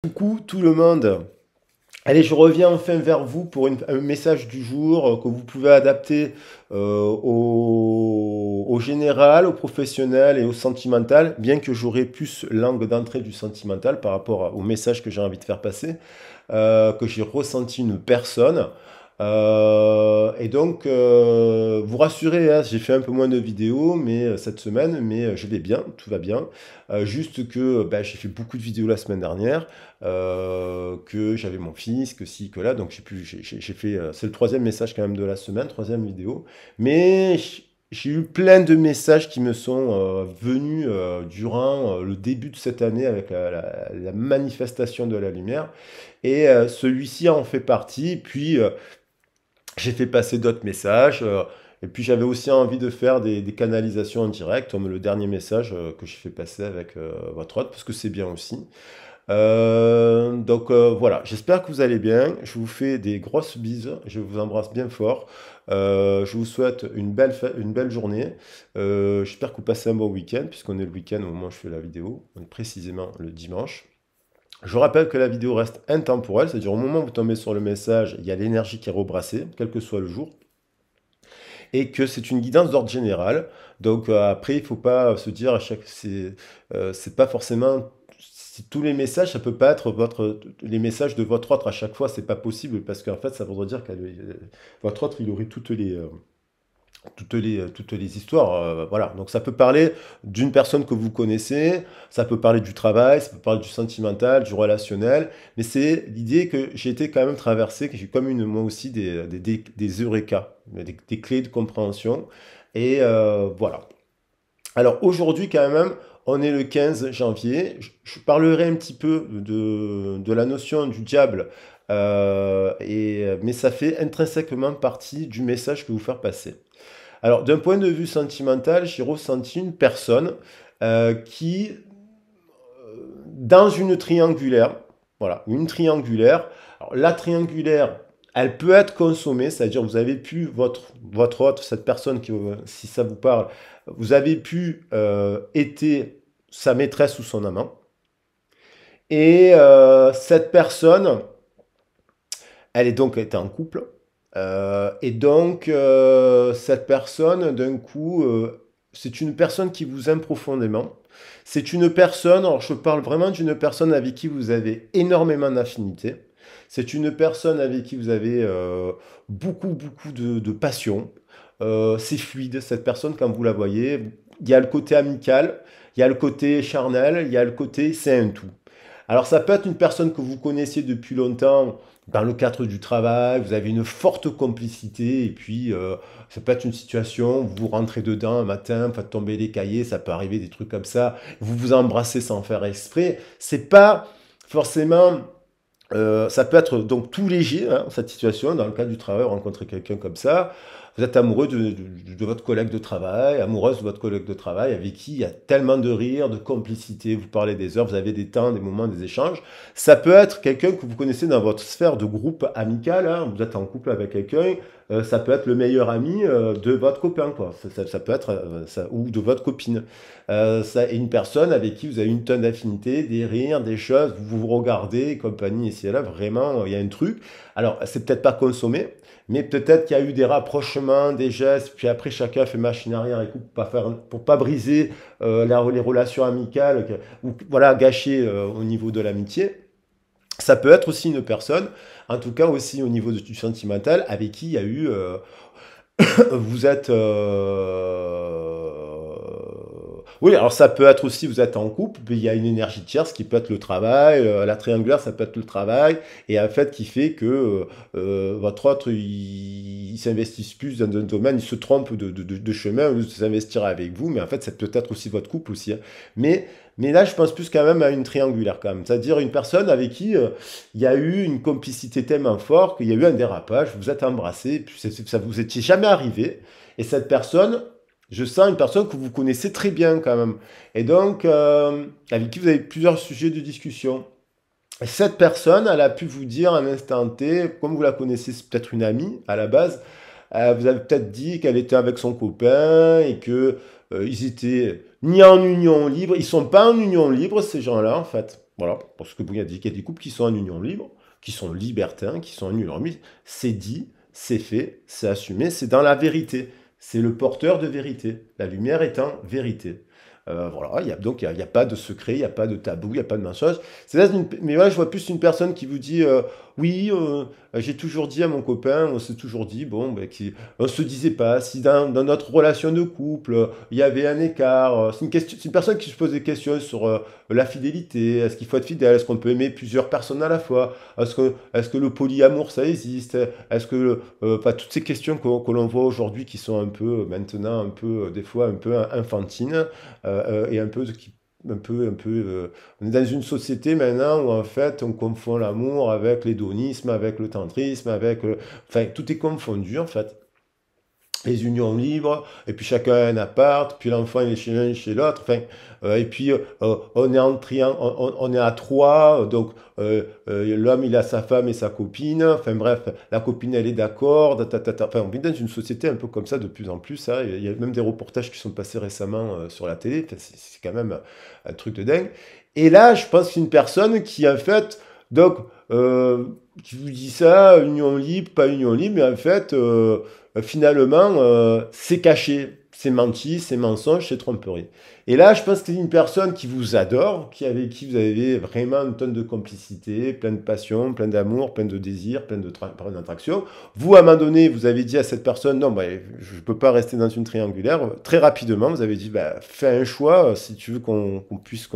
Coucou tout le monde. Allez, je reviens enfin vers vous pour un message du jour que vous pouvez adapter au général, au professionnel et au sentimental, bien que j'aurai plus l'angle d'entrée du sentimental par rapport au message que j'ai envie de faire passer, que j'ai ressenti une personne. Et donc, vous rassurez, hein, j'ai fait un peu moins de vidéos cette semaine, mais je vais bien, tout va bien. Juste que ben, j'ai fait beaucoup de vidéos la semaine dernière, que j'avais mon fils, que si, que là, donc j'ai fait, c'est le troisième message quand même de la semaine, troisième vidéo, mais j'ai eu plein de messages qui me sont venus durant le début de cette année avec la manifestation de la lumière, et celui-ci en fait partie, puis j'ai fait passer d'autres messages. Et puis j'avais aussi envie de faire des canalisations en direct, comme le dernier message que j'ai fait passer avec votre hôte, parce que c'est bien aussi. Voilà, j'espère que vous allez bien. Je vous fais des grosses bises. Je vous embrasse bien fort. Je vous souhaite une belle journée. J'espère que vous passez un bon week-end, puisqu'on est le week-end au moment où je fais la vidéo. On est précisément le dimanche. Je rappelle que la vidéo reste intemporelle, c'est-à-dire au moment où vous tombez sur le message, il y a l'énergie qui est rebrassée, quel que soit le jour, et que c'est une guidance d'ordre général. Donc après, il ne faut pas se dire à chaque, c'est pas forcément tous les messages, ça peut pas être les messages de votre autre à chaque fois, c'est pas possible parce qu'en fait, ça voudrait dire que votre autre, il aurait toutes les histoires. Voilà. Donc ça peut parler d'une personne que vous connaissez, ça peut parler du travail, ça peut parler du sentimental, du relationnel, mais c'est l'idée que j'ai été quand même traversé, que j'ai comme moi aussi des eureka, des clés de compréhension. Et voilà. Alors aujourd'hui quand même, on est le 15 janvier, je parlerai un petit peu de la notion du diable, mais ça fait intrinsèquement partie du message que vous faire passer. Alors, d'un point de vue sentimental, j'ai ressenti une personne qui, dans une triangulaire, voilà, une triangulaire, alors la triangulaire, elle peut être consommée, c'est-à-dire vous avez pu, votre hôte, cette personne, si ça vous parle, vous avez pu être sa maîtresse ou son amant, et cette personne, elle est donc était en couple. Cette personne, d'un coup, c'est une personne qui vous aime profondément. C'est une personne, alors je parle vraiment d'une personne avec qui vous avez énormément d'affinité. C'est une personne avec qui vous avez beaucoup de passion. C'est fluide, cette personne, quand vous la voyez. Il y a le côté amical, il y a le côté charnel, il y a le côté c'est un tout. Alors ça peut être une personne que vous connaissiez depuis longtemps dans le cadre du travail, vous avez une forte complicité, et puis ça peut être une situation, vous rentrez dedans un matin, faites tomber les cahiers, ça peut arriver des trucs comme ça, vous vous embrassez sans faire exprès. C'est pas forcément ça peut être donc tout léger, hein, cette situation. Dans le cadre du travail, rencontrer quelqu'un comme ça, vous êtes amoureux de votre collègue de travail, amoureuse de votre collègue de travail, avec qui il y a tellement de rire, de complicité, vous parlez des heures, vous avez des temps, des moments, des échanges. Ça peut être quelqu'un que vous connaissez dans votre sphère de groupe amical, hein, vous êtes en couple avec quelqu'un, ça peut être le meilleur ami de votre copain, quoi. Ça peut être, ou de votre copine. Ça est une personne avec qui vous avez une tonne d'affinité, des rires, des choses, vous vous regardez, compagnie, ici et là, vraiment, il y a un truc. Alors, c'est peut-être pas consommé, mais peut-être qu'il y a eu des rapprochements, des gestes, puis après chacun fait machine arrière et coup pour pas briser les relations amicales, ou voilà, gâcher au niveau de l'amitié. Ça peut être aussi une personne, en tout cas aussi au niveau du sentimental, avec qui il y a eu vous êtes... Oui, alors ça peut être aussi, vous êtes en couple, mais il y a une énergie tierce qui peut être le travail, la triangulaire, ça peut être le travail, et un fait qui fait que votre autre, il s'investisse plus dans un domaine, il se trompe de chemin au lieu de s'investir avec vous, mais en fait, c'est peut-être aussi votre couple aussi, hein. Mais, mais là, je pense plus quand même à une triangulaire quand même, c'est-à-dire une personne avec qui il y a eu une complicité tellement forte qu'il y a eu un dérapage, vous êtes embrassés, puis ça vous étiez jamais arrivé. Et cette personne, je sens une personne que vous connaissez très bien quand même. Et donc, avec qui vous avez plusieurs sujets de discussion. Et cette personne, elle a pu vous dire à un instant T, comme vous la connaissez, c'est peut-être une amie à la base, vous avez peut-être dit qu'elle était avec son copain et que ils étaient ni en union libre. Ils sont pas en union libre, ces gens-là, en fait. Voilà, parce que bon, il y a des couples qui sont en union libre, qui sont libertins, qui sont en union libre. C'est dit, c'est fait, c'est assumé, c'est dans la vérité. C'est le porteur de vérité. La lumière est en vérité. Voilà, donc il y a pas de secret, il n'y a pas de tabou, il n'y a pas de mensonge. Mais voilà, je vois plus une personne qui vous dit oui, j'ai toujours dit à mon copain, on s'est toujours dit, bon, ben, on se disait pas, si dans notre relation de couple, il y avait un écart. C'est une personne qui se pose des questions sur la fidélité, est-ce qu'il faut être fidèle, est-ce qu'on peut aimer plusieurs personnes à la fois, est-ce que le polyamour ça existe, est-ce que, enfin, toutes ces questions que l'on voit aujourd'hui qui sont un peu, maintenant, un peu, des fois, un peu enfantines, et un peu, on est dans une société maintenant où en fait on confond l'amour avec l'hédonisme, avec le tantrisme, enfin tout est confondu en fait. Les unions libres, et puis chacun a un appart, puis l'enfant il est chez l'un, chez l'autre, enfin, et puis on est en triangle, on est à trois, donc l'homme il a sa femme et sa copine, enfin bref, la copine elle est d'accord, enfin on vit dans une société un peu comme ça de plus en plus, hein. Il y a même des reportages qui sont passés récemment sur la télé, enfin, c'est quand même un truc de dingue. Et là, je pense qu'une personne qui en fait, donc, qui vous dit ça, union libre, pas union libre, mais en fait, finalement, c'est caché, c'est menti, c'est mensonge, c'est tromperie. Et là, je pense que c'est une personne qui vous adore, avec qui vous avez vraiment une tonne de complicité, plein de passion, plein d'amour, plein de désir, plein d'attraction. Vous, à un moment donné, vous avez dit à cette personne, non, bah, je ne peux pas rester dans une triangulaire. Très rapidement, vous avez dit, bah, fais un choix, si tu veux qu'on puisse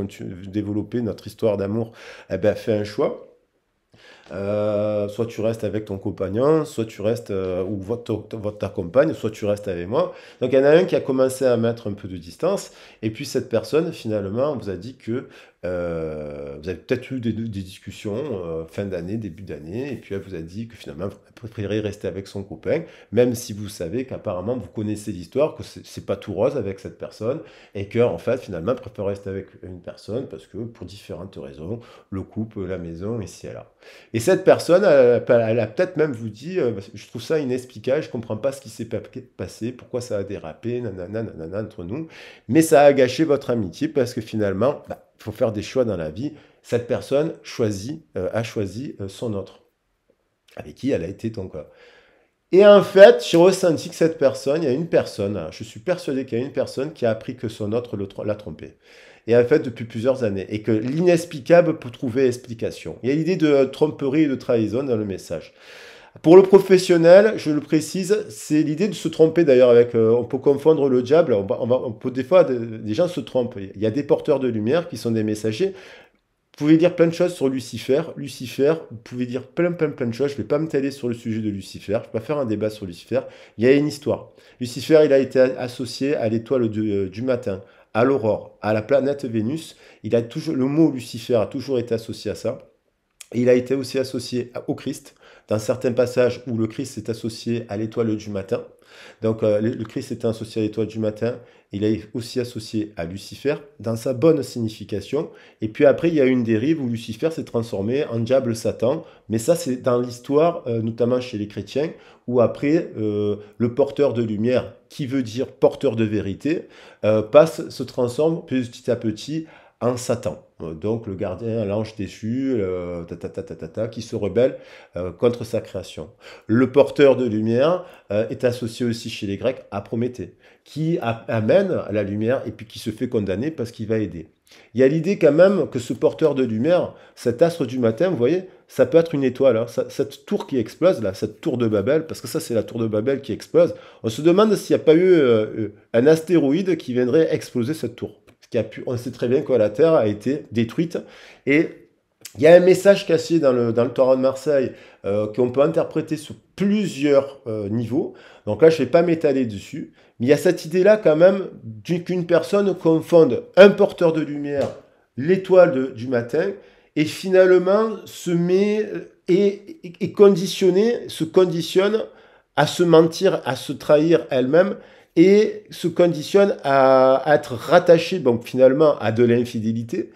développer notre histoire d'amour, eh ben, fais un choix. Soit tu restes avec ton compagnon, soit tu restes, ou ta compagne, soit tu restes avec moi. Donc il y en a un qui a commencé à mettre un peu de distance, et puis cette personne, finalement, vous a dit que vous avez peut-être eu des discussions fin d'année, début d'année, et puis elle vous a dit que finalement, vous préférez rester avec son copain, même si vous savez qu'apparemment, vous connaissez l'histoire, que c'est pas tout rose avec cette personne, et que en fait, finalement, elle préfère rester avec une personne parce que pour différentes raisons, le couple, la maison, ici et là. Et cette personne, elle a peut-être même vous dit, je trouve ça inexplicable, je ne comprends pas ce qui s'est passé, pourquoi ça a dérapé, nanana, nanana, entre nous. Mais ça a gâché votre amitié parce que finalement, bah, il faut faire des choix dans la vie. Cette personne a choisi son autre, avec qui elle a été donc. Et en fait, j'ai ressenti que cette personne, il y a une personne, hein, je suis persuadé qu'il y a une personne qui a appris que son autre l'a trompé. Et en fait, depuis plusieurs années. Et que l'inexplicable peut trouver explication. Il y a l'idée de tromperie et de trahison dans le message. Pour le professionnel, je le précise, c'est l'idée de se tromper d'ailleurs avec. On peut confondre le diable. On peut des fois, des gens se trompent. Il y a des porteurs de lumière qui sont des messagers. Vous pouvez dire plein de choses sur Lucifer. Lucifer, vous pouvez dire plein de choses. Je ne vais pas me taler sur le sujet de Lucifer. Je ne vais pas faire un débat sur Lucifer. Il y a une histoire. Lucifer, il a été associé à l'étoile du matin, à l'aurore, à la planète Vénus. Le mot Lucifer a toujours été associé à ça. Et il a été aussi associé au Christ, dans certains passages où le Christ est associé à l'étoile du matin. Donc le Christ étant associé à l'étoile du matin, il est aussi associé à Lucifer, dans sa bonne signification. Et puis après, il y a une dérive où Lucifer s'est transformé en diable Satan. Mais ça, c'est dans l'histoire, notamment chez les chrétiens, où après, le porteur de lumière, qui veut dire porteur de vérité, se transforme petit à petit en Satan. Donc le gardien, l'ange déchu, qui se rebelle contre sa création. Le porteur de lumière est associé aussi chez les Grecs à Prométhée, qui amène la lumière et puis qui se fait condamner parce qu'il va aider. Il y a l'idée quand même que ce porteur de lumière, cet astre du matin, vous voyez, ça peut être une étoile. Hein. Cette tour qui explose, là, cette tour de Babel, parce que ça c'est la tour de Babel qui explose, on se demande s'il n'y a pas eu un astéroïde qui viendrait exploser cette tour. On sait très bien que la Terre a été détruite. Et il y a un message caché dans le Torah de Marseille qu'on peut interpréter sur plusieurs niveaux. Donc là, je ne vais pas m'étaler dessus. Mais il y a cette idée-là quand même qu'une personne confonde un porteur de lumière, l'étoile du matin, et finalement se met et se conditionne à se mentir, à se trahir elle-même et se conditionne à être rattaché donc finalement à de l'infidélité,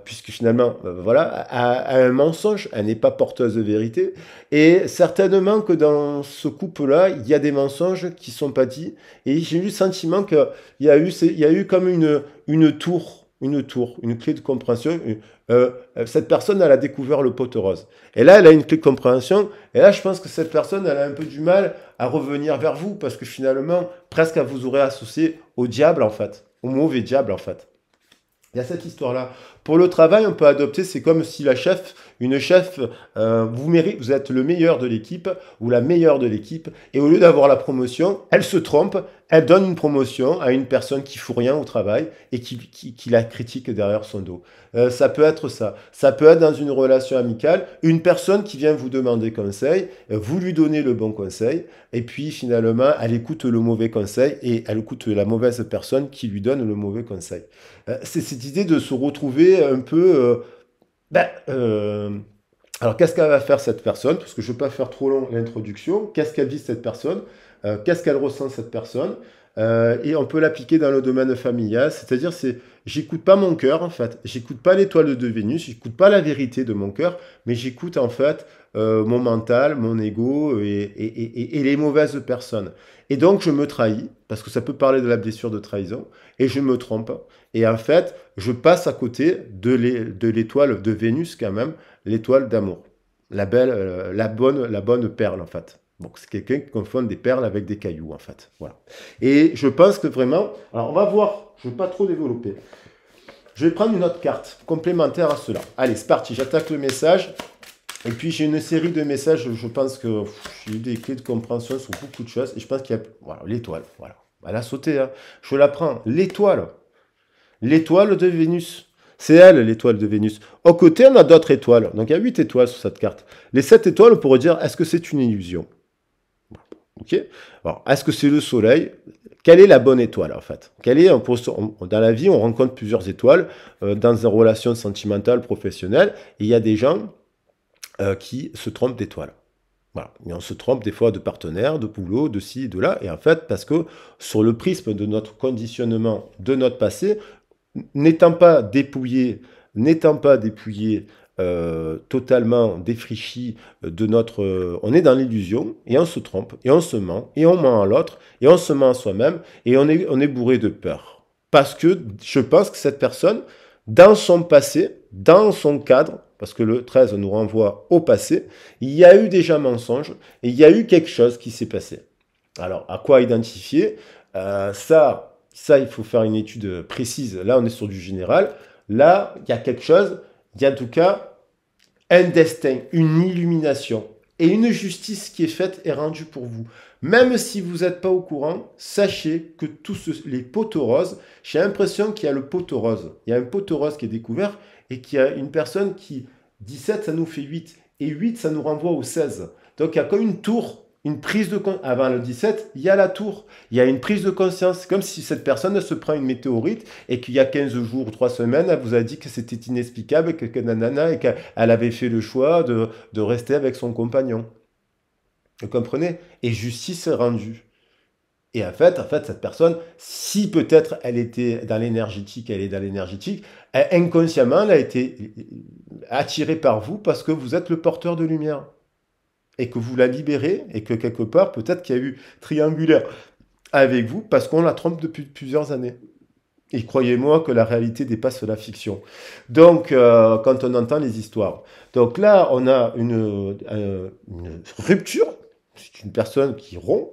puisque finalement, voilà, à un mensonge, elle n'est pas porteuse de vérité, et certainement que dans ce couple-là, il y a des mensonges qui ne sont pas dits, et j'ai eu le sentiment qu'il y a eu comme une tour, une clé de compréhension. Cette personne, elle a découvert le pot rose. Et là, elle a une clé de compréhension. Et là, je pense que cette personne, elle a un peu du mal à revenir vers vous parce que finalement, presque, elle vous aurait associé au diable, en fait, au mauvais diable, en fait. Il y a cette histoire-là. Pour le travail, on peut adopter, c'est comme si une chef, vous êtes le meilleur de l'équipe ou la meilleure de l'équipe, et au lieu d'avoir la promotion, elle se trompe, elle donne une promotion à une personne qui fout rien au travail et qui la critique derrière son dos. Ça peut être ça. Ça peut être dans une relation amicale, une personne qui vient vous demander conseil, vous lui donnez le bon conseil, et puis finalement, elle écoute le mauvais conseil et elle écoute la mauvaise personne qui lui donne le mauvais conseil. C'est cette idée de se retrouver un peu... ben, alors, qu'est-ce qu'elle va faire cette personne? Parce que je ne veux pas faire trop long l'introduction. Qu'est-ce qu'elle vit cette personne? Qu'est-ce qu'elle ressent cette personne? Et on peut l'appliquer dans le domaine familial, c'est-à-dire j'écoute pas mon cœur en fait, j'écoute pas l'étoile de Vénus, j'écoute pas la vérité de mon cœur, mais j'écoute en fait mon mental, mon ego et les mauvaises personnes. Et donc je me trahis, parce que ça peut parler de la blessure de trahison, et je me trompe. Et en fait, je passe à côté de l'étoile de Vénus quand même, l'étoile d'amour. La bonne perle, en fait. Bon, c'est quelqu'un qui confond des perles avec des cailloux, en fait. Voilà. Et je pense que vraiment... Alors, on va voir. Je ne vais pas trop développer. Je vais prendre une autre carte complémentaire à cela. Allez, c'est parti. J'attaque le message. Et puis, j'ai une série de messages. Je pense que j'ai eu des clés de compréhension sur beaucoup de choses. Et je pense qu'il y a... Voilà, l'étoile. Voilà. Elle a sauté. Hein. Je la prends. L'étoile. L'étoile de Vénus. C'est elle, l'étoile de Vénus. Au côté, on a d'autres étoiles. Donc, il y a 8 étoiles sur cette carte. Les 7 étoiles, on pourrait dire, est-ce que c'est une illusion? Ok. Alors, est-ce que c'est le soleil? Quelle est la bonne étoile, en fait? Dans la vie, on rencontre plusieurs étoiles dans une relation sentimentale, professionnelle. Et il y a des gens qui se trompent d'étoiles. Voilà. Et on se trompe des fois de partenaire, de boulot, de ci, de là. Et en fait, parce que sur le prisme de notre conditionnement, de notre passé, n'étant pas dépouillé, totalement défrichi de notre... on est dans l'illusion et on se trompe et on se ment et on ment à l'autre et on se ment à soi-même et on est bourré de peur. Parce que je pense que cette personne, dans son passé, dans son cadre, parce que le 13 nous renvoie au passé, il y a eu déjà mensonge et il y a eu quelque chose qui s'est passé. Alors, à quoi identifier ça, il faut faire une étude précise. Là, on est sur du général. Là, il y a quelque chose, il y a en tout cas un destin, une illumination et une justice qui est faite et rendue pour vous. Même si vous n'êtes pas au courant, sachez que les poteaux roses, j'ai l'impression qu'il y a le poteau rose. Il y a un poteau rose qui est découvert et qu'il y a une personne qui, 17, ça nous fait 8. Et 8, ça nous renvoie au 16. Donc, il y a comme une tour. Une prise de conscience. Avant le 17, il y a la tour. Il y a une prise de conscience. C'est comme si cette personne se prend une météorite et qu'il y a 15 jours ou 3 semaines, elle vous a dit que c'était inexplicable, que nanana, et qu'elle avait fait le choix de rester avec son compagnon. Vous comprenez? Et justice rendue. Et en fait, cette personne, si peut-être elle était dans l'énergétique, inconsciemment, elle a été attirée par vous parce que vous êtes le porteur de lumière. Et que vous la libérez, et que quelque part, peut-être qu'il y a eu triangulaire avec vous, parce qu'on la trompe depuis plusieurs années. Et croyez-moi que la réalité dépasse la fiction. Donc, quand on entend les histoires. Donc là, on a une rupture, c'est une personne qui rompt,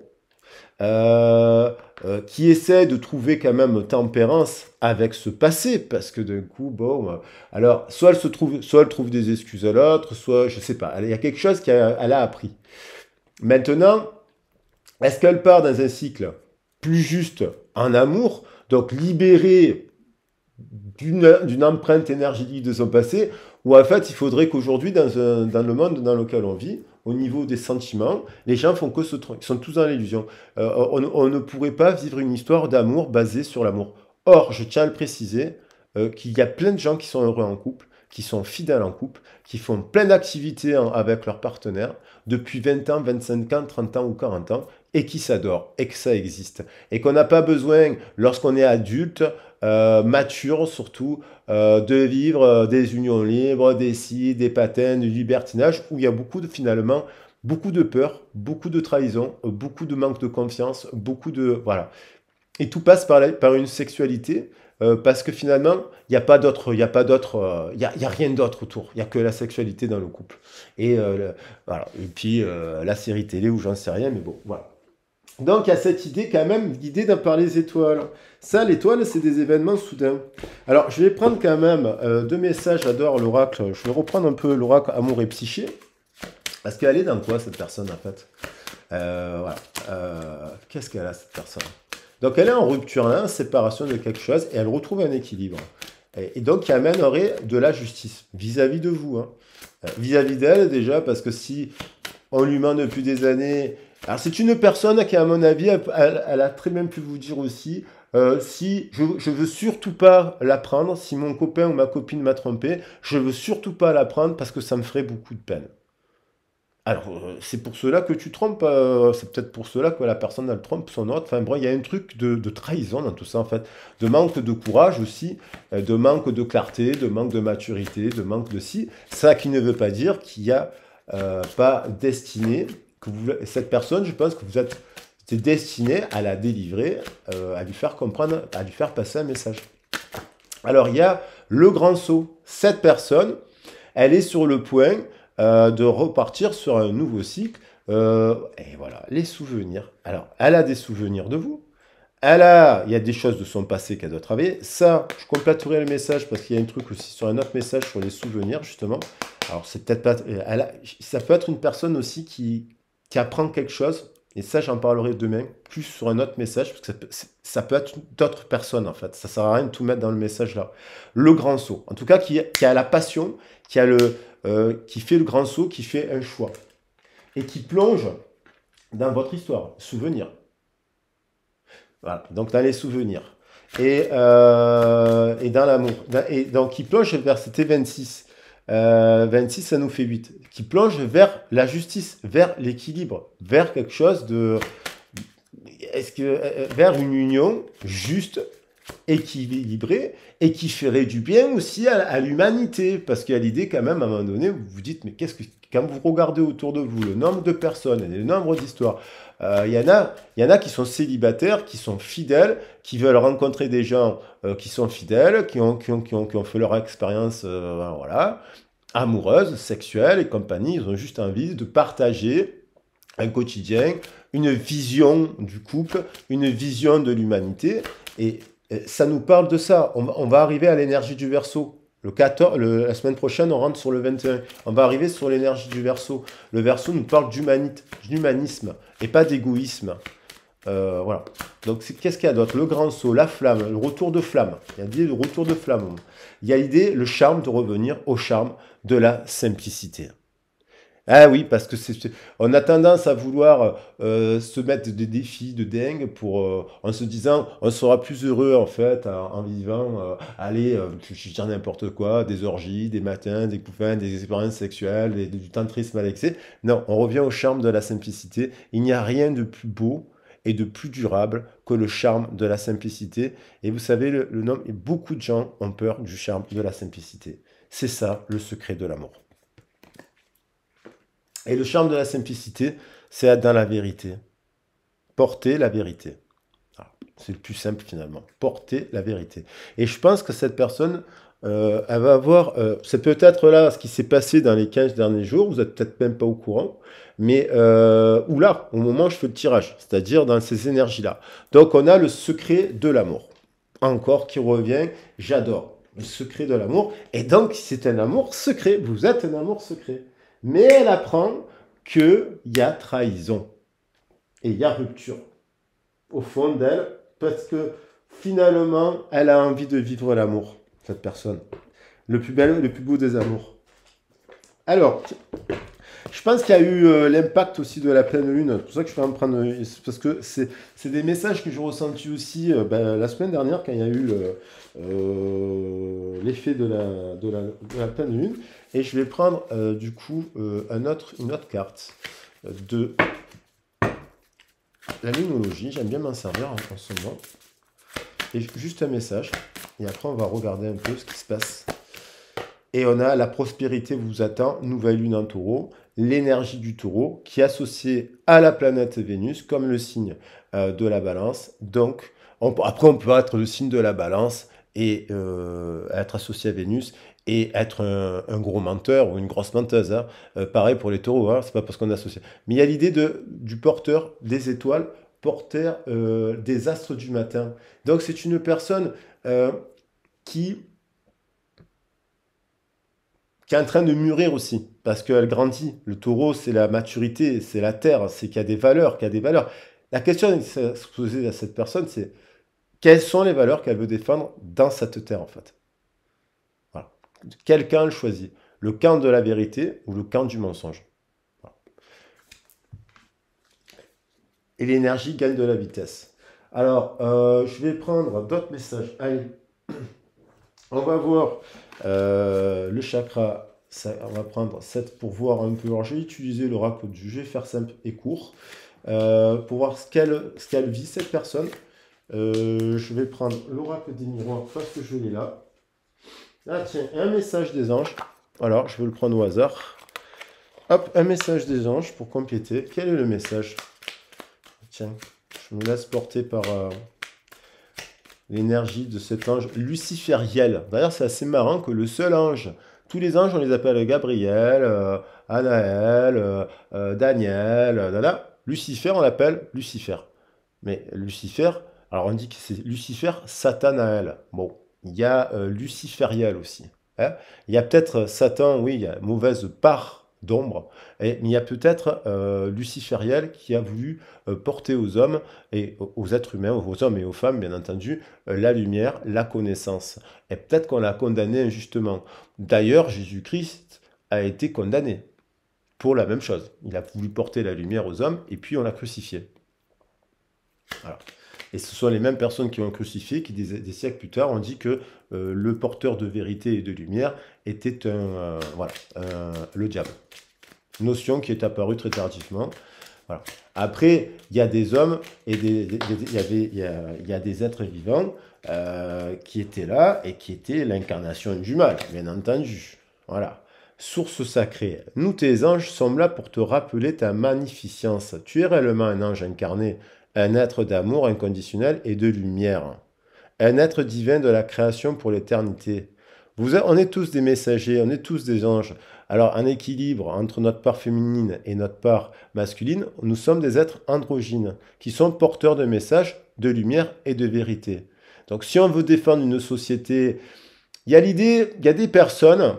qui essaie de trouver quand même tempérance avec ce passé, parce que d'un coup, bon, alors, soit elle trouve des excuses à l'autre, soit, je sais pas, il y a quelque chose qu'elle a appris. Maintenant, est-ce qu'elle part dans un cycle plus juste en amour, donc libérée d'une empreinte énergétique de son passé, ou en fait, il faudrait qu'aujourd'hui, dans le monde dans lequel on vit, au niveau des sentiments, les gens font que se tromper. Ils sont tous dans l'illusion. On ne pourrait pas vivre une histoire d'amour basée sur l'amour. Or, je tiens à le préciser, qu'il y a plein de gens qui sont heureux en couple, qui sont fidèles en couple, qui font plein d'activités avec leur partenaire, depuis 20 ans, 25 ans, 30 ans ou 40 ans, et qui s'adorent, et que ça existe. Et qu'on n'a pas besoin, lorsqu'on est adulte, mature surtout, de vivre des unions libres, des si, des patins, du libertinage, où il y a finalement, beaucoup de peur, beaucoup de trahison, beaucoup de manque de confiance, beaucoup de... Voilà. Et tout passe par une sexualité parce que finalement, il n'y a pas d'autre, il y a pas d'autre, il y a rien d'autre autour. Il n'y a que la sexualité dans le couple. Et, voilà. Et puis, la série télé ou j'en sais rien, mais bon, voilà. Donc, il y a cette idée quand même, l'idée d'un par les étoiles. Ça, l'étoile, c'est des événements soudains. Alors, je vais prendre quand même deux messages. J'adore l'oracle. Je vais reprendre un peu l'oracle Amour et Psyché. Parce qu'elle est dans quoi, cette personne, en fait? Voilà. Qu'est-ce qu'elle a, cette personne? Donc, elle est en rupture, là, en séparation de quelque chose, et elle retrouve un équilibre. Et donc, qui amènerait de la justice vis-à-vis de vous. Hein. Vis-à-vis d'elle, déjà, parce que si on lui ment depuis des années... Alors, c'est une personne qui, à mon avis, elle a très bien pu vous dire aussi, si je veux surtout pas la prendre, si mon copain ou ma copine m'a trompé, je veux surtout pas la prendre parce que ça me ferait beaucoup de peine. Alors, c'est pour cela que tu trompes, c'est peut-être pour cela que la personne, elle trompe son autre. Enfin, bon, il y a un truc de trahison dans tout ça, en fait. De manque de courage aussi, de manque de clarté, de manque de maturité, de manque de si. Ça qui ne veut pas dire qu'il n'y a pas destiné, cette personne, je pense que vous êtes destiné à la délivrer, à lui faire comprendre, à lui faire passer un message. Alors, il y a le grand saut. Cette personne, elle est sur le point de repartir sur un nouveau cycle. Et voilà, les souvenirs. Alors, elle a des souvenirs de vous. Il y a des choses de son passé qu'elle doit travailler. Ça, je compléterai le message parce qu'il y a un truc aussi sur un autre message sur les souvenirs, justement. Alors, c'est peut-être pas... ça peut être une personne aussi qui apprend quelque chose. Et ça, j'en parlerai demain, plus sur un autre message, parce que ça peut être d'autres personnes, en fait. Ça sert à rien de tout mettre dans le message là. Le grand saut. En tout cas, qui a la passion, qui fait le grand saut, qui fait un choix. Et qui plonge dans votre histoire. Souvenirs. Voilà, donc dans les souvenirs. Et dans l'amour. Et donc, qui plonge vers, c'était 26. 26, ça nous fait 8. Qui plonge vers la justice, vers l'équilibre, vers quelque chose de... vers une union juste, équilibrée, et qui ferait du bien aussi à l'humanité. Parce qu'il y a l'idée quand même, à un moment donné, vous vous dites, mais qu'est-ce que... Quand vous regardez autour de vous le nombre de personnes et le nombre d'histoires, il y en a qui sont célibataires, qui sont fidèles, qui veulent rencontrer des gens qui sont fidèles, qui ont fait leur expérience voilà, amoureuse, sexuelle et compagnie. Ils ont juste envie de partager un quotidien, une vision du couple, une vision de l'humanité. Et ça nous parle de ça. On va arriver à l'énergie du Verseau. La semaine prochaine, on rentre sur le 21. On va arriver sur l'énergie du Verseau. Le Verseau nous parle d'humanisme et pas d'égoïsme. Voilà. Donc, qu'est-ce qu'il y a d'autre? Le grand saut, la flamme, le retour de flamme. Il y a l'idée de retour de flamme. Il y a l'idée, le charme, de revenir au charme de la simplicité. Ah oui, parce que on a tendance à vouloir se mettre des défis de dingue en se disant on sera plus heureux en fait en vivant, je vais dire n'importe quoi, des orgies, des matins, des coups des expériences sexuelles, du tantrisme à l'excès. Non, on revient au charme de la simplicité. Il n'y a rien de plus beau et de plus durable que le charme de la simplicité. Et vous savez, beaucoup de gens ont peur du charme de la simplicité. C'est ça le secret de l'amour. Et le charme de la simplicité, c'est être dans la vérité. Porter la vérité. C'est le plus simple finalement. Porter la vérité. Et je pense que cette personne, elle va avoir... c'est peut-être là ce qui s'est passé dans les 15 derniers jours, vous n'êtes peut-être même pas au courant, mais ou là, au moment où je fais le tirage, c'est-à-dire dans ces énergies-là. Donc on a le secret de l'amour. Encore qui revient, j'adore. Le secret de l'amour. Et donc c'est un amour secret. Vous êtes un amour secret. Mais elle apprend qu'il y a trahison et il y a rupture au fond d'elle parce que finalement, elle a envie de vivre l'amour, cette personne. Le plus bel, le plus beau des amours. Alors, je pense qu'il y a eu l'impact aussi de la pleine lune. C'est pour ça que je vais en prendre... Parce que c'est des messages que j'ai ressentis aussi la semaine dernière quand il y a eu l'effet de la pleine lune. Et je vais prendre du coup une autre carte de la lunologie. J'aime bien m'en servir en ce moment. Et juste un message. Et après, on va regarder un peu ce qui se passe. Et on a la prospérité vous attend, nouvelle lune en taureau, l'énergie du taureau qui est associée à la planète Vénus comme le signe de la balance. Donc, après, on peut être le signe de la balance et être associé à Vénus et être un gros menteur ou une grosse menteuse, hein. Pareil pour les taureaux, hein, c'est pas parce qu'on est associé. Mais il y a l'idée du porteur des étoiles, porteur des astres du matin. Donc c'est une personne qui, qui est en train de mûrir aussi, parce qu'elle grandit. Le taureau, c'est la maturité, c'est la terre, c'est qu'il y a des valeurs, qu'il y a des valeurs. La question à se poser à cette personne, c'est quelles sont les valeurs qu'elle veut défendre dans cette terre, en fait. Voilà. Quel camp elle choisit? Le camp de la vérité ou le camp du mensonge? Voilà. Et l'énergie gagne de la vitesse. Alors, je vais prendre d'autres messages. Allez, on va voir le chakra. Ça, on va prendre 7 pour voir un peu. Alors, je vais utiliser l'oracle du jeu, faire simple et court, pour voir ce qu'elle vit, cette personne. Je vais prendre l'oracle des miroirs parce que je l'ai là. Ah tiens, un message des anges. Alors, je vais le prendre au hasard. Hop, un message des anges pour compléter. Quel est le message? Tiens, je me laisse porter par l'énergie de cet ange lucifériel. D'ailleurs, c'est assez marrant que le seul ange, tous les anges, on les appelle Gabriel, Anaël, Daniel, là. Lucifer, on l'appelle Lucifer. Mais Lucifer, alors on dit que c'est Lucifer, Satanaël. Bon, il y a lucifériel aussi, hein. Il y a peut-être Satan, oui, il y a mauvaise part d'ombre, mais il y a peut-être lucifériel qui a voulu porter aux hommes et aux êtres humains, aux hommes et aux femmes, bien entendu, la lumière, la connaissance. Et peut-être qu'on l'a condamné injustement. D'ailleurs, Jésus-Christ a été condamné pour la même chose. Il a voulu porter la lumière aux hommes et puis on l'a crucifié. Voilà. Et ce sont les mêmes personnes qui ont crucifié, qui des siècles plus tard ont dit que le porteur de vérité et de lumière était voilà, le diable. Notion qui est apparue très tardivement. Voilà. Après, il y a des hommes et il y a des êtres vivants qui étaient là et qui étaient l'incarnation du mal, bien entendu. Voilà. Source sacrée, nous tes anges sommes là pour te rappeler ta magnificence. Tu es réellement un ange incarné, un être d'amour inconditionnel et de lumière, un être divin de la création pour l'éternité. On est tous des messagers, on est tous des anges. Alors, un équilibre entre notre part féminine et notre part masculine, nous sommes des êtres androgynes qui sont porteurs de messages, de lumière et de vérité. Donc, si on veut défendre une société, il y a l'idée, il y a des personnes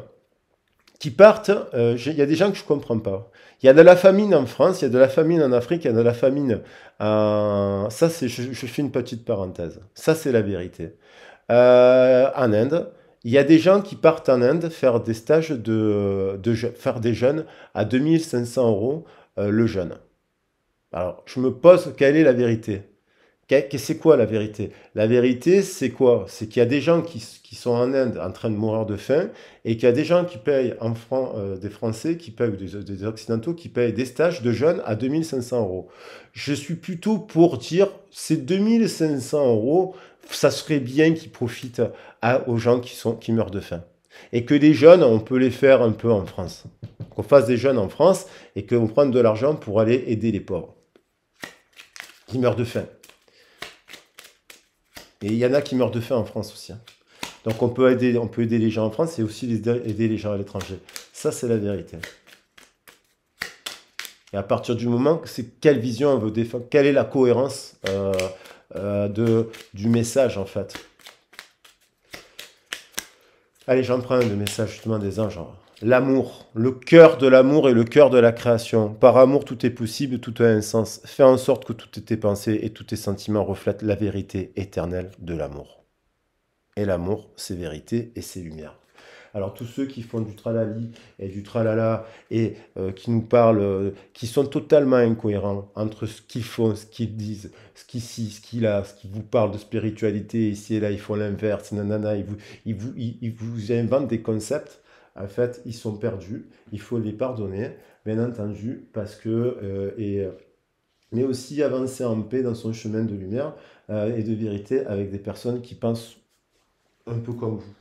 qui partent, il y a des gens que je ne comprends pas. Il y a de la famine en France, il y a de la famine en Afrique, il y a de la famine en... Ça, je fais une petite parenthèse. Ça, c'est la vérité. En Inde, il y a des gens qui partent en Inde faire des stages faire des jeûnes à 2500 euros le jeûne. Alors, je me pose, quelle est la vérité? C'est quoi la vérité? La vérité, c'est quoi? C'est qu'il y a des gens qui sont en Inde en train de mourir de faim et qu'il y a des gens qui payent en francs, des Français, qui payent, ou des Occidentaux, qui payent des stages de jeunes à 2500 euros. Je suis plutôt pour dire, ces 2500 euros, ça serait bien qu'ils profitent aux gens qui meurent de faim. Et que les jeunes, on peut les faire un peu en France. Qu'on fasse des jeunes en France et qu'on prenne de l'argent pour aller aider les pauvres qui meurent de faim. Et il y en a qui meurent de faim en France aussi, hein. Donc on peut aider les gens en France et aussi aider les gens à l'étranger. Ça, c'est la vérité. Et à partir du moment, c'est quelle vision on veut défendre, quelle est la cohérence du message, en fait. Allez, j'en prends un de message justement des anges. L'amour, le cœur de l'amour et le cœur de la création. Par amour, tout est possible, tout a un sens. Fais en sorte que toutes tes pensées et tous tes sentiments reflètent la vérité éternelle de l'amour. Et l'amour, c'est vérité et c'est lumière. Alors tous ceux qui font du tralali et du tralala et qui nous parlent, qui sont totalement incohérents entre ce qu'ils font, ce qu'ils disent, ce qu'ils là, ce qui vous parlent de spiritualité, ici et là, ils font l'inverse, nanana, ils vous inventent des concepts. En fait, ils sont perdus, il faut les pardonner, bien entendu, parce que... mais aussi avancer en paix dans son chemin de lumière et de vérité avec des personnes qui pensent un peu comme vous,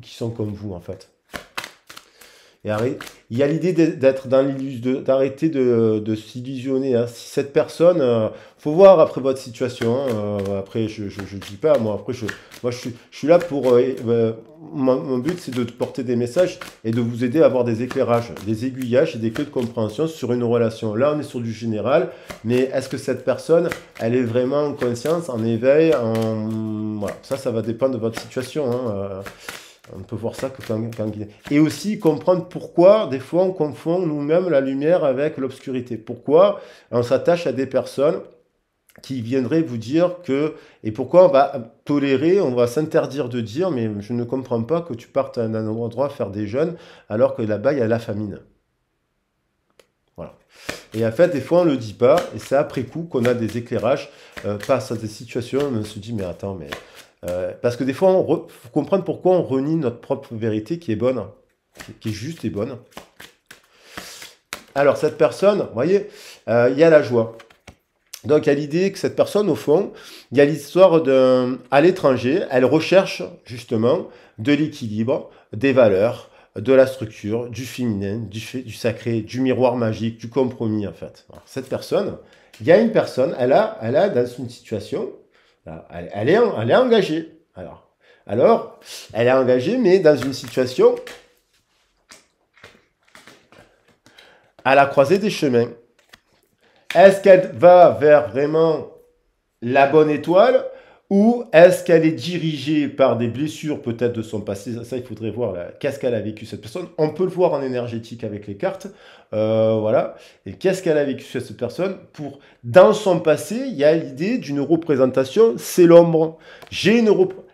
qui sont comme vous en fait. Il y a l'idée d'être dans l'illusion, d'arrêter de s'illusionner. Hein. Si cette personne, faut voir après votre situation. Hein. Après, je dis pas, moi. Après, je suis là pour. Mon but, c'est de te porter des messages et de vous aider à avoir des éclairages, des aiguillages et des clés de compréhension sur une relation. Là, on est sur du général, mais est-ce que cette personne, elle est vraiment en conscience, en éveil, voilà. Ça va dépendre de votre situation. Hein. On peut voir ça que quand... Et aussi comprendre pourquoi, des fois, on confond nous-mêmes la lumière avec l'obscurité. Pourquoi on s'attache à des personnes qui viendraient vous dire que... Et pourquoi on va tolérer, on va s'interdire de dire, mais je ne comprends pas que tu partes d'un endroit faire des jeûnes, alors que là-bas, il y a la famine. Voilà. Et en fait, des fois, on ne le dit pas, et c'est après coup qu'on a des éclairages face à des situations, on se dit, mais attends, mais... parce que des fois, il faut comprendre pourquoi on renie notre propre vérité qui est bonne, qui est juste et bonne. Alors, cette personne, vous voyez, il y a la joie. Donc, il y a l'idée que cette personne, au fond, il y a l'histoire à l'étranger, elle recherche justement de l'équilibre, des valeurs, de la structure, du féminin, du sacré, du miroir magique, du compromis, en fait. Alors, cette personne, il y a une personne, elle a dans une situation... Elle est engagée. Alors, elle est engagée, mais dans une situation à la croisée des chemins. Est-ce qu'elle va vers vraiment la bonne étoile ou est-ce qu'elle est dirigée par des blessures peut-être de son passé? Ça, il faudrait voir qu'est-ce qu'elle a vécu cette personne. On peut le voir en énergétique avec les cartes. Voilà. Et qu'est-ce qu'elle a vécu cette personne? Dans son passé, il y a l'idée d'une représentation, c'est l'ombre.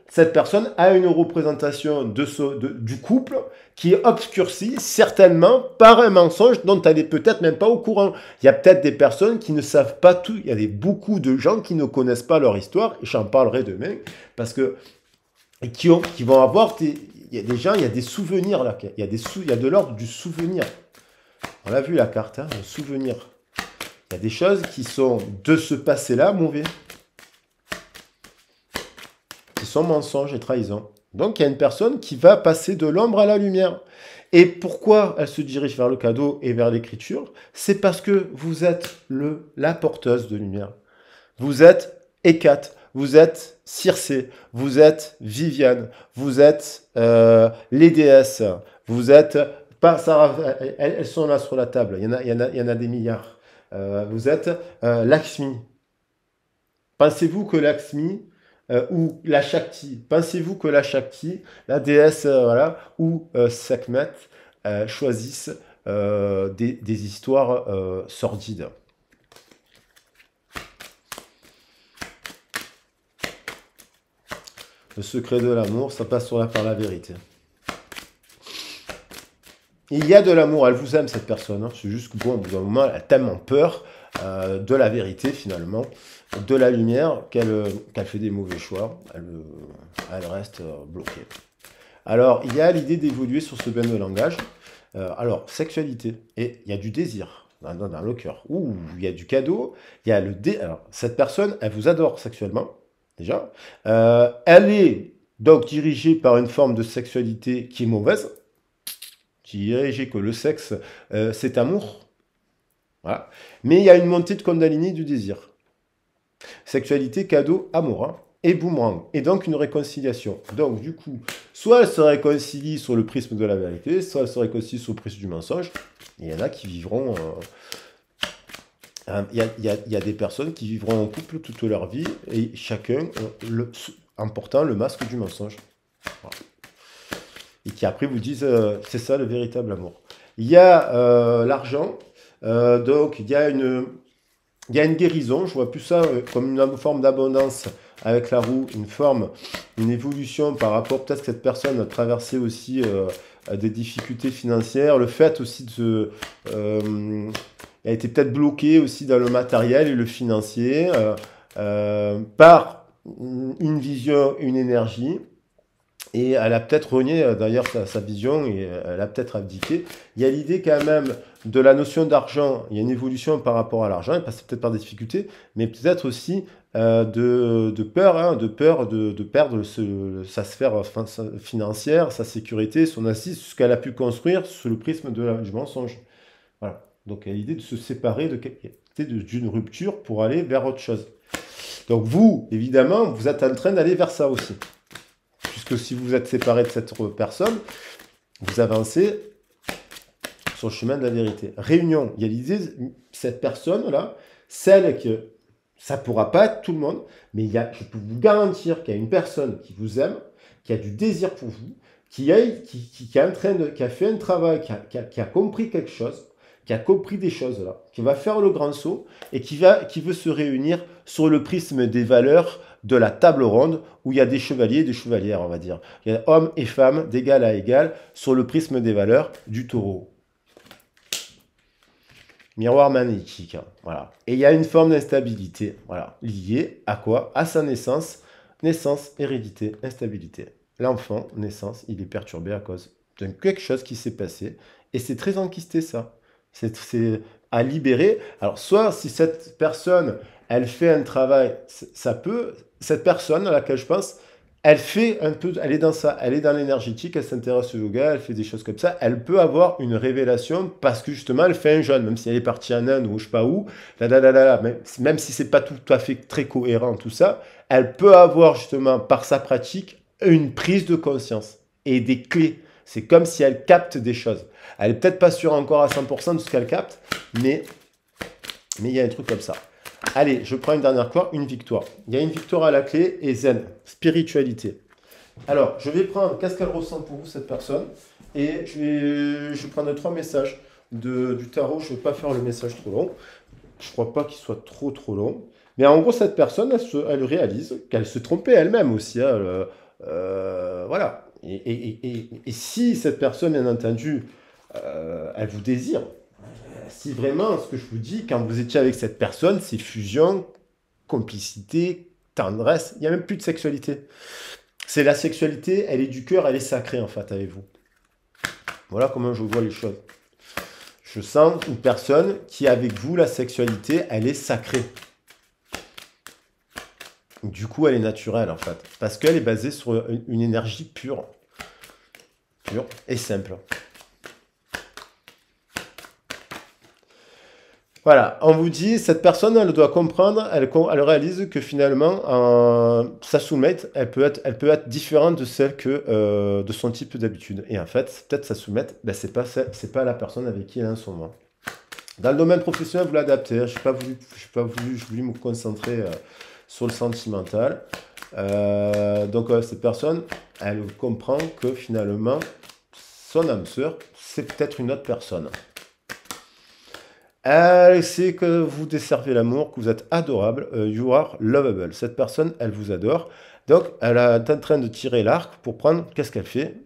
Cette personne a une représentation du couple qui est obscurcie certainement par un mensonge dont elle n'est peut-être même pas au courant. Il y a peut-être des personnes qui ne savent pas tout. Il y a beaucoup de gens qui ne connaissent pas leur histoire, et j'en parlerai demain, parce que qui vont avoir il y a des gens, il y a des souvenirs là, il y a de l'ordre du souvenir. On l'a vu la carte, hein, le souvenir. Il y a des choses qui sont de ce passé-là mauvais. Qui sont mensonges et trahisons. Donc, il y a une personne qui va passer de l'ombre à la lumière. Et pourquoi elle se dirige vers le cadeau et vers l'écriture? C'est parce que vous êtes la porteuse de lumière. Vous êtes Hécate, vous êtes Circé, vous êtes Viviane, vous êtes les déesses, vous êtes... Pas Sarah, elles sont là sur la table, il y en a des milliards. Vous êtes Lakshmi. Pensez-vous que Lakshmi... ou la Shakti. Pensez-vous que la Shakti, la déesse, voilà, ou Sekhmet choisissent des histoires sordides? Le secret de l'amour, ça passe par la vérité. Il y a de l'amour, elle vous aime cette personne, hein. C'est juste que bon, au bout d'un moment, elle a tellement peur de la vérité finalement, de la lumière, qu'elle fait des mauvais choix, elle reste bloquée. Alors, il y a l'idée d'évoluer sur ce bain de langage. Alors, sexualité, et il y a du désir dans le cœur. Ouh, il y a du cadeau, il y a Alors, cette personne, elle vous adore sexuellement, déjà. Elle est donc dirigée par une forme de sexualité qui est mauvaise, dirigée que le sexe, c'est amour. Voilà. Mais il y a une montée de Kundalini du désir. Sexualité, cadeau, amour, hein, et boomerang. Et donc une réconciliation. Donc du coup, soit elle se réconcilie sur le prisme de la vérité, soit elle se réconcilie sur le prisme du mensonge. Et il y en a qui vivront... Il y a des personnes qui vivront en couple toute leur vie, et chacun en portant le masque du mensonge. Voilà. Et qui après vous disent, c'est ça le véritable amour. Il y a l'argent, donc il y a une guérison, je vois plus ça comme une forme d'abondance avec la roue, une évolution par rapport, peut-être que cette personne a traversé aussi des difficultés financières, le fait aussi elle a été peut-être bloquée aussi dans le matériel et le financier par une vision, une énergie. Et elle a peut-être renié d'ailleurs sa vision et elle a peut-être abdiqué. Il y a l'idée quand même de la notion d'argent, il y a une évolution par rapport à l'argent, il passe peut-être par des difficultés, mais peut-être aussi de peur, hein, de perdre sa sphère financière, sa sécurité, son assise, ce qu'elle a pu construire sous le prisme du mensonge. Voilà. Donc, il y a l'idée de se séparer d'une rupture pour aller vers autre chose. Donc, vous, évidemment, vous êtes en train d'aller vers ça aussi. Puisque si vous êtes séparé de cette personne, vous avancez sur le chemin de la vérité. Réunion, il y a l'idée, cette personne-là, celle que ça ne pourra pas être tout le monde, mais je peux vous garantir qu'il y a une personne qui vous aime, qui a du désir pour vous, qui a fait un travail, qui a compris quelque chose, qui a compris des choses là, qui va faire le grand saut et qui veut se réunir sur le prisme des valeurs de la table ronde où il y a des chevaliers et des chevalières, on va dire. Il y a hommes et femmes d'égal à égal sur le prisme des valeurs du taureau. Miroir magnétique, hein, voilà. Et il y a une forme d'instabilité, voilà, liée à quoi? À sa naissance, hérédité, instabilité. L'enfant, naissance, il est perturbé à cause de quelque chose qui s'est passé, et c'est très enquisté ça. C'est à libérer. Alors, soit si cette personne, elle fait un travail, cette personne à laquelle je pense, elle fait un peu, elle est dans ça, elle est dans l'énergétique, elle s'intéresse au yoga, elle fait des choses comme ça, elle peut avoir une révélation parce que justement elle fait un jeûne, même si elle est partie en Inde ou je sais pas où, même si c'est pas tout à fait très cohérent tout ça, elle peut avoir justement par sa pratique une prise de conscience et des clés. C'est comme si elle capte des choses. Elle est peut-être pas sûre encore à 100% de ce qu'elle capte, mais il y a un truc comme ça. Allez, je prends une dernière fois, une victoire. Il y a une victoire à la clé et zen, spiritualité. Alors, je vais prendre, qu'est-ce qu'elle ressent pour vous, cette personne? Et je vais prendre 3 messages du tarot. Je ne vais pas faire le message trop long. Je ne crois pas qu'il soit trop long. Mais en gros, cette personne, elle réalise qu'elle se trompait elle-même aussi. Hein, voilà. Et si cette personne, bien entendu, elle vous désire, si vraiment, ce que je vous dis, quand vous étiez avec cette personne, c'est fusion, complicité, tendresse, il n'y a même plus de sexualité. C'est la sexualité, elle est du cœur, elle est sacrée en fait avec vous. Voilà comment je vois les choses. Je sens une personne qui, avec vous, la sexualité, elle est sacrée. Du coup, elle est naturelle en fait. Parce qu'elle est basée sur une énergie pure. Pure et simple. Voilà, on vous dit, cette personne, elle doit comprendre, elle réalise que finalement, sa soulmate, elle peut être différente de celle de son type d'habitude. Et en fait, peut-être sa soulmate, ben, c'est pas la personne avec qui elle est en ce moment. Dans le domaine professionnel, vous l'adaptez. Je n'ai je voulais me concentrer sur le sentimental. Donc, cette personne, elle comprend que finalement, son âme sœur, c'est peut-être une autre personne. Elle sait que vous desservez l'amour, que vous êtes adorable, you are lovable. Cette personne, elle vous adore. Donc, elle est en train de tirer l'arc pour prendre, qu'est-ce qu'elle fait?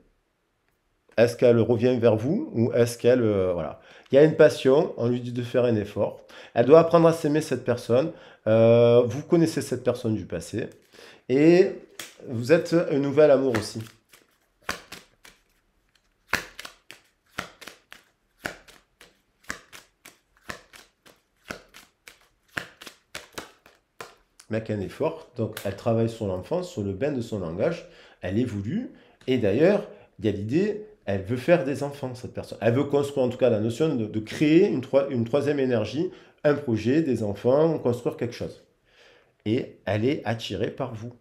Est-ce qu'elle revient vers vous ou est-ce qu'elle... voilà. Il y a une passion, on lui dit de faire un effort. Elle doit apprendre à s'aimer cette personne. Vous connaissez cette personne du passé. Et vous êtes un nouvel amour aussi. Avec un effort, donc elle travaille sur l'enfance, sur le bain de son langage, elle évolue, et d'ailleurs, il y a l'idée, elle veut faire des enfants, cette personne. Elle veut construire en tout cas la notion de créer une troisième énergie, un projet, des enfants, construire quelque chose. Et elle est attirée par vous.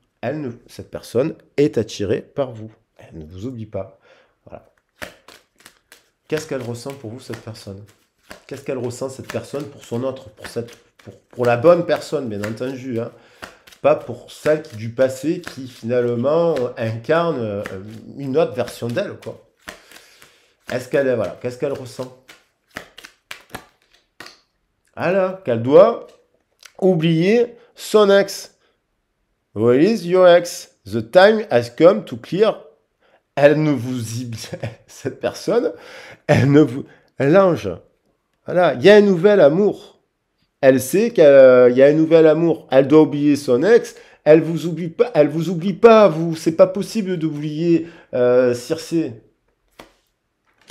Cette personne est attirée par vous. Elle ne vous oublie pas. Voilà. Qu'est-ce qu'elle ressent pour vous, cette personne? Qu'est-ce qu'elle ressent, cette personne, pour son autre, pour la bonne personne, bien entendu, hein. Pas pour celle du passé qui, finalement, incarne une autre version d'elle, quoi. Voilà, qu'est-ce qu'elle ressent? Alors, qu'elle doit oublier son ex. Where is your ex? The time has come to clear. Elle ne vous... Cette personne, elle ne vous... L'ange. Voilà, il y a un nouvel amour. Elle sait qu'il y a un nouvel amour. Elle doit oublier son ex. Elle vous oublie pas. Elle vous oublie pas. C'est pas possible d'oublier Circé.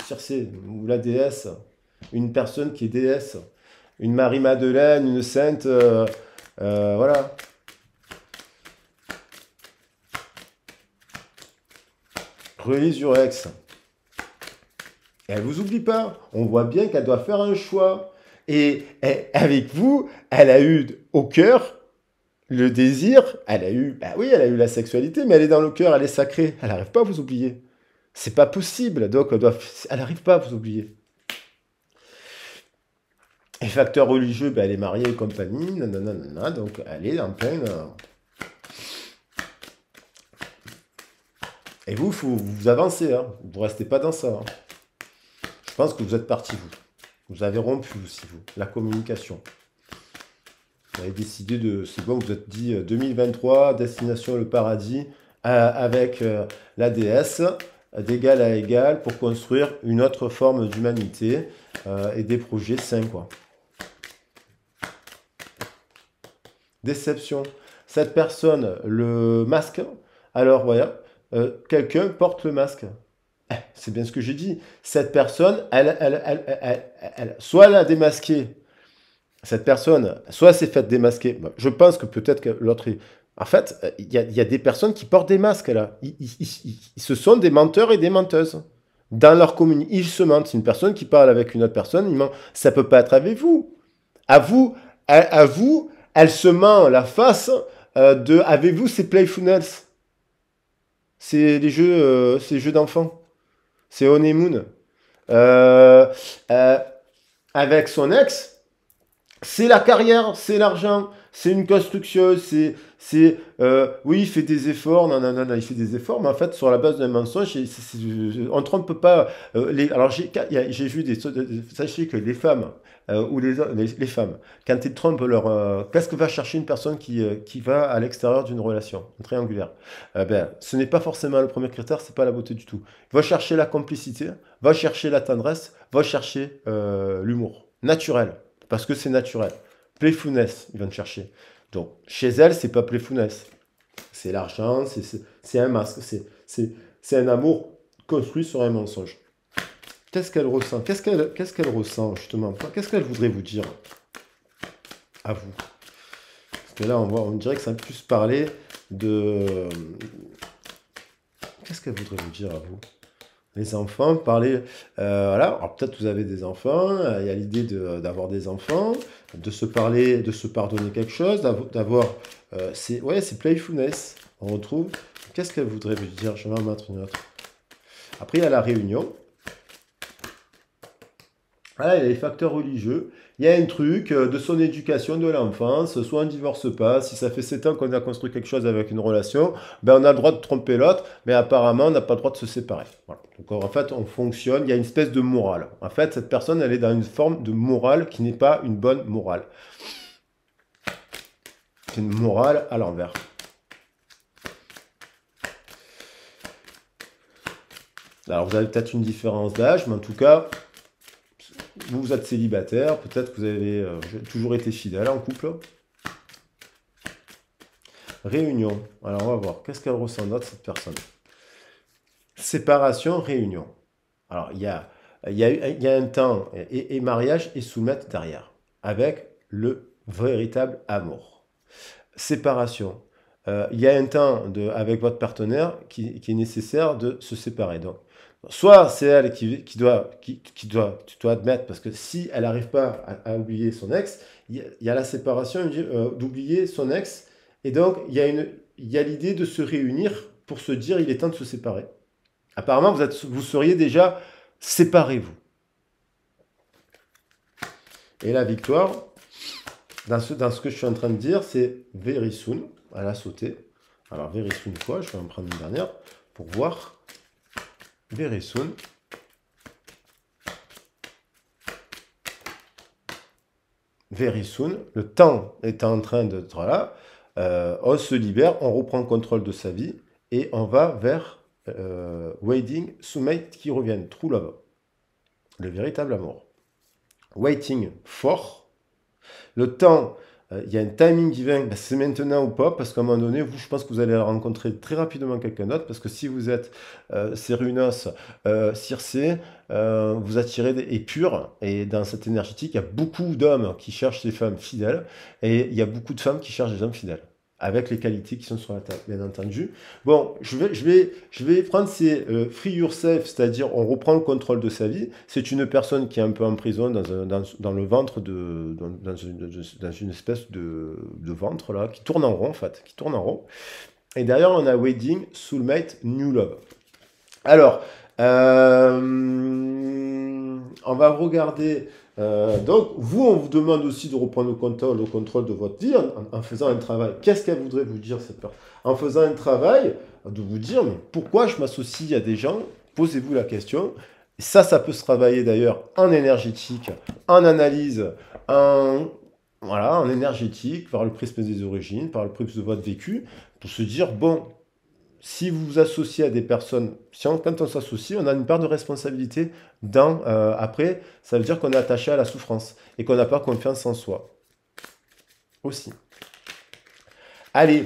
Circé ou la déesse. une personne qui est déesse, une Marie-Madeleine, une sainte, voilà. Résurrex. Elle vous oublie pas. On voit bien qu'elle doit faire un choix. Et avec vous, elle a eu au cœur le désir. Elle a eu, bah oui, elle a eu la sexualité, mais elle est dans le cœur, elle est sacrée. Elle n'arrive pas à vous oublier. C'est pas possible. Donc, elle n'arrive pas à vous oublier. Et facteur religieux, ben, elle est mariée et compagnie. Nanana, donc, elle est en plein. Et vous, vous avancez. Hein. Vous ne restez pas dans ça. Hein. Je pense que vous êtes parti, vous. Vous avez rompu aussi, vous, la communication. Vous avez décidé de... C'est bon, vous êtes dit 2023, destination le paradis, avec la déesse, d'égal à égal, pour construire une autre forme d'humanité et des projets sains, quoi. Déception. Cette personne, le masque, alors voilà, quelqu'un porte le masque. C'est bien ce que j'ai dit. Cette personne, soit elle a démasqué, cette personne, soit elle s'est faite démasquer. Je pense que peut-être que l'autre est... En fait, il y a des personnes qui portent des masques, là. Ce sont des menteurs et des menteuses. Dans leur commune, ils se mentent. C'est une personne qui parle avec une autre personne, il ment. Ça peut pas être avec vous. À vous, à vous, elle se ment la face de... Avez-vous ces Playfulness? C'est les jeux d'enfants. C'est Honeymoon. Euh, euh, avec son ex, c'est la carrière, c'est l'argent, c'est une construction, oui, il fait des efforts, non, non, non, non, il fait des efforts, mais en fait, sur la base d'un mensonge, on ne trompe pas. Alors, j'ai vu sachez que les femmes, ou les femmes, quand elles trompent qu'est-ce que va chercher une personne qui va à l'extérieur d'une relation triangulaire? Ben, ce n'est pas forcément le premier critère, c'est pas la beauté du tout. Va chercher la complicité, va chercher la tendresse, va chercher l'humour naturel. Parce que c'est naturel. Playfulness, ils vont chercher. Donc, chez elle, c'est pas playfulness. C'est l'argent, c'est un masque. C'est un amour construit sur un mensonge. Qu'est-ce qu'elle ressent? Qu'est-ce qu'elle ressent, justement? Qu'est-ce qu'elle voudrait vous dire à vous? Parce que là, on dirait que ça a plus parlé de... Qu'est-ce qu'elle voudrait vous dire à vous? Les enfants, parler, voilà, alors peut-être vous avez des enfants, il y a l'idée d'avoir des enfants, de se parler, de se pardonner quelque chose, d'avoir, c'est playfulness, on retrouve, qu'est-ce qu'elle voudrait vous dire? Je vais en mettre une autre. Après, il y a la réunion, voilà, il y a les facteurs religieux, il y a un truc de son éducation de l'enfance, soit on ne divorce pas, si ça fait 7 ans qu'on a construit quelque chose avec une relation, ben on a le droit de tromper l'autre, mais apparemment on n'a pas le droit de se séparer. Voilà. Donc en fait on fonctionne, il y a une espèce de morale. En fait cette personne elle est dans une forme de morale qui n'est pas une bonne morale. C'est une morale à l'envers. Alors vous avez peut-être une différence d'âge, mais en tout cas... Vous êtes célibataire, peut-être que vous avez toujours été fidèle en couple. Réunion. Alors on va voir, qu'est-ce qu'elle ressent d'autre cette personne? Séparation, réunion. Alors il y a un temps et mariage et soumettre derrière, avec le véritable amour. Séparation. Il y a un temps avec votre partenaire qui est nécessaire de se séparer. Donc, soit c'est elle qui doit admettre, parce que si elle n'arrive pas à oublier son ex, il y a la séparation, d'oublier son ex, et donc il y a l'idée de se réunir pour se dire il est temps de se séparer. Apparemment, vous seriez déjà séparés, vous. Et la victoire, dans ce que je suis en train de dire, c'est very soon. Elle a sauté. Alors, very soon quoi? Je vais en prendre une dernière pour voir. Very soon. Very soon. Le temps est en train d'être là. On se libère, on reprend le contrôle de sa vie et on va vers waiting, soulmate qui reviennent. True love. Le véritable amour. Waiting for. Le temps il y a un timing divin, ben, c'est maintenant ou pas, parce qu'à un moment donné, vous, je pense que vous allez rencontrer très rapidement quelqu'un d'autre, parce que si vous êtes Cérunos, Circé, vous attirez et pur, et dans cette énergétique, il y a beaucoup d'hommes qui cherchent des femmes fidèles, et il y a beaucoup de femmes qui cherchent des hommes fidèles, avec les qualités qui sont sur la table, bien entendu. Bon, je vais prendre ces free yourself, c'est-à-dire on reprend le contrôle de sa vie. C'est une personne qui est un peu en prison dans le ventre, dans une espèce de ventre là, qui tourne en rond en fait, qui tourne en rond. Et derrière, on a Wedding, Soulmate, New Love. Alors, on va regarder. Donc, vous, on vous demande aussi de reprendre le contrôle de votre vie en faisant un travail. Qu'est-ce qu'elle voudrait vous dire, cette personne? En faisant un travail, de vous dire, mais pourquoi je m'associe à des gens? Posez-vous la question. Ça peut se travailler d'ailleurs en énergétique, en analyse, voilà, en énergétique, par le prisme des origines, par le prisme de votre vécu, pour se dire, bon, si vous vous associez à des personnes, quand on s'associe, on a une part de responsabilité après, ça veut dire qu'on est attaché à la souffrance et qu'on n'a pas confiance en soi. Aussi. Allez,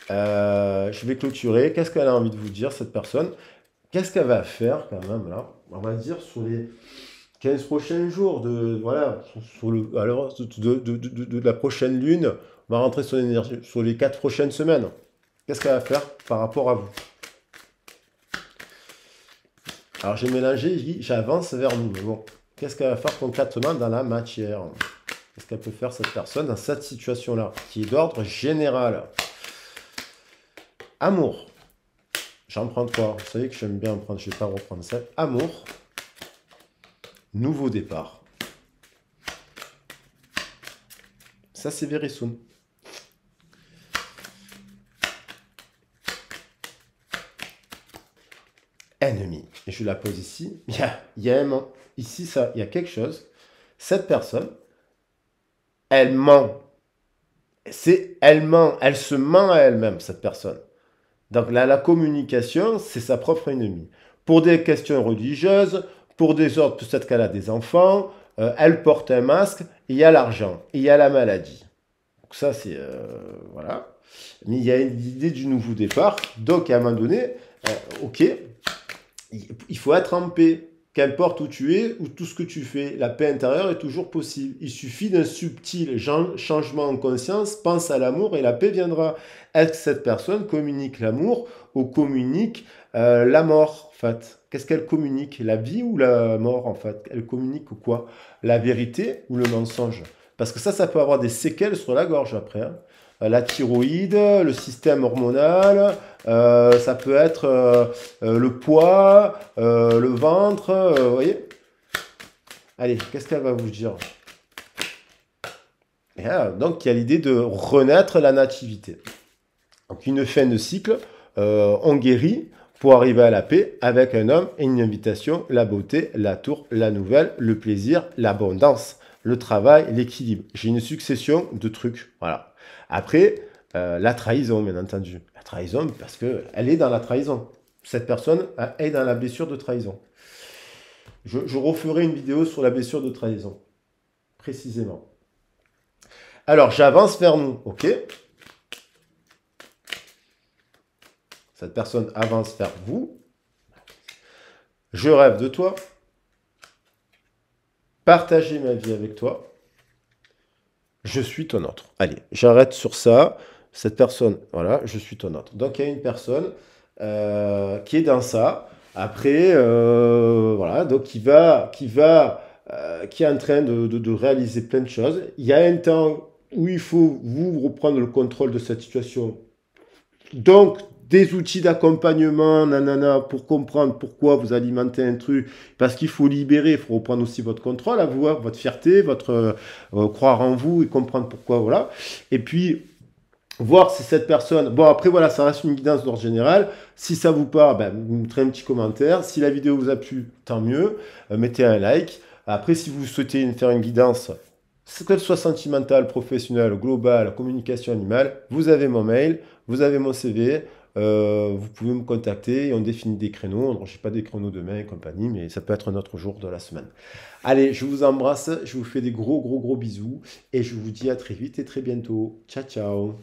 je vais clôturer. Qu'est-ce qu'elle a envie de vous dire, cette personne? Qu'est-ce qu'elle va faire, quand même, là? On va dire sur les 15 prochains jours, voilà, alors, de la prochaine lune, on va rentrer sur l'énergie, sur les 4 prochaines semaines. Qu'est-ce qu'elle va faire par rapport à vous? Alors j'ai mélangé, j'avance vers nous. Mais bon, qu'est-ce qu'elle va faire concrètement dans la matière? Qu'est-ce qu'elle peut faire, cette personne, dans cette situation-là, qui est d'ordre général? Amour. J'en prends 3. Vous savez que j'aime bien en prendre, je ne vais pas reprendre ça. Amour. Nouveau départ. Ça, c'est very soon. Ennemi. Et je la pose ici. Il y a ici, il y a quelque chose. Cette personne, elle ment. Elle ment. Elle se ment à elle-même, cette personne. Donc là, la communication, c'est sa propre ennemie. Pour des questions religieuses, pour des ordres, peut-être qu'elle a des enfants, elle porte un masque, il y a l'argent, il y a la maladie. Donc ça, c'est... voilà. Mais il y a l'idée du nouveau départ. Donc, à un moment donné, ok, il faut être en paix. Qu'importe où tu es ou tout ce que tu fais, la paix intérieure est toujours possible. Il suffit d'un subtil changement en conscience, pense à l'amour et la paix viendra. Est-ce que cette personne communique l'amour ou communique la mort, en fait? Qu'est-ce qu'elle communique? La vie ou la mort, en fait? Elle communique quoi? La vérité ou le mensonge? Parce que ça peut avoir des séquelles sur la gorge après, hein. La thyroïde, le système hormonal, ça peut être le poids, le ventre, vous voyez? Allez, qu'est-ce qu'elle va vous dire? Donc, il y a l'idée de renaître la nativité. Donc, une fin de cycle, on guérit pour arriver à la paix avec un homme et une invitation, la beauté, la tour, la nouvelle, le plaisir, l'abondance, le travail, l'équilibre. J'ai une succession de trucs, voilà. Après, la trahison, bien entendu. La trahison, parce qu'elle est dans la trahison. Cette personne est dans la blessure de trahison. Je referai une vidéo sur la blessure de trahison, précisément. Alors, j'avance vers nous, ok? Cette personne avance vers vous. Je rêve de toi. Partager ma vie avec toi. Je suis ton autre. Allez, j'arrête sur ça. Cette personne, voilà, je suis ton autre. Donc, il y a une personne qui est dans ça. Après, voilà, donc qui est en train de réaliser plein de choses. Il y a un temps où il faut vous reprendre le contrôle de cette situation. Donc, des outils d'accompagnement, nanana, pour comprendre pourquoi vous alimentez un truc, parce qu'il faut libérer, il faut reprendre aussi votre contrôle à vous, votre fierté, votre croire en vous et comprendre pourquoi, voilà. Et puis, voir si cette personne... Bon, après, voilà, ça reste une guidance d'ordre général. Si ça vous parle, ben, vous mettrez un petit commentaire. Si la vidéo vous a plu, tant mieux. Mettez un like. Après, si vous souhaitez faire une guidance, qu'elle soit sentimentale, professionnelle, globale, communication animale, vous avez mon mail, vous avez mon CV, vous pouvez me contacter et on définit des créneaux. Je n'ai pas des créneaux demain et compagnie, mais ça peut être un autre jour de la semaine. Allez, je vous embrasse, je vous fais des gros bisous et je vous dis à très vite et très bientôt. Ciao, ciao.